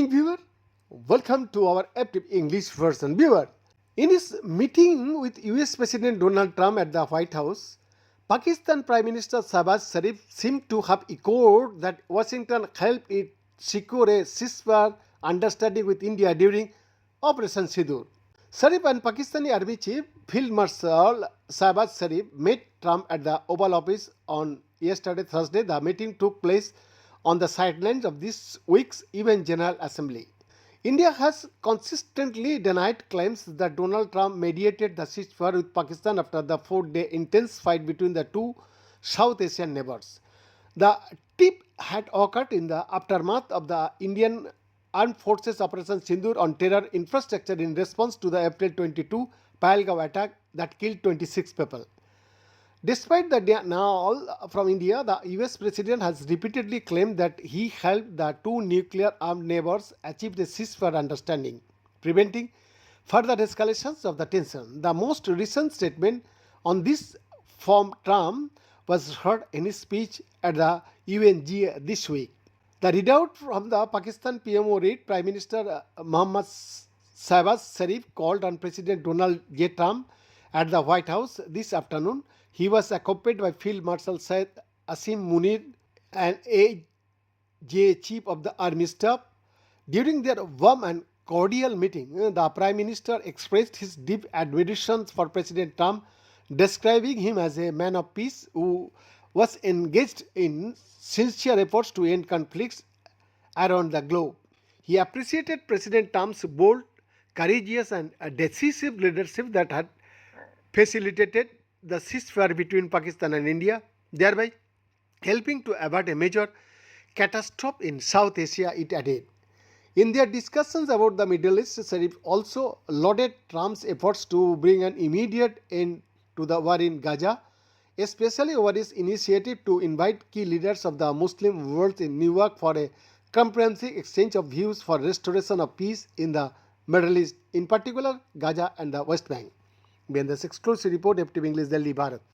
evening, viewer. Welcome to our active English version, viewer. In his meeting with US President Donald Trump at the White House, Pakistan Prime Minister Shehbaz Sharif seemed to have echoed that Washington helped it secure a ceasefire understanding with India during Operation Sindoor. Sharif and Pakistani Army Chief Field Marshal Shehbaz Sharif met Trump at the Oval Office on yesterday, Thursday. The meeting took place on the sidelines of this week's UN General Assembly. India has consistently denied claims that Donald Trump mediated the ceasefire with Pakistan after the 4-day intense fight between the two South Asian neighbors. The tip had occurred in the aftermath of the Indian Armed Forces Operation Sindoor on terror infrastructure in response to the April 22 Pahalgam attack that killed 26 people. Despite the denial from India, the US President has repeatedly claimed that he helped the two nuclear-armed neighbors achieve the ceasefire understanding, preventing further escalations of the tension. The most recent statement on this from Trump was heard in his speech at the UNG this week. The readout from the Pakistan PMO read Prime Minister Mohammad Shehbaz Sharif called on President Donald J. Trump at the White House this afternoon. He was accompanied by Field Marshal Syed Asim Munir and AJ Chief of the Army Staff. During their warm and cordial meeting, the Prime Minister expressed his deep admiration for President Trump, describing him as a man of peace who was engaged in sincere efforts to end conflicts around the globe. He appreciated President Trump's bold, courageous and decisive leadership that had facilitated the ceasefire between Pakistan and India, thereby helping to avert a major catastrophe in South Asia, it added. In their discussions about the Middle East, Sharif also lauded Trump's efforts to bring an immediate end to the war in Gaza, especially over his initiative to invite key leaders of the Muslim world in New York for a comprehensive exchange of views for restoration of peace in the Middle East, in particular Gaza and the West Bank. Behind this exclusive report, active English, Delhi, Bharat.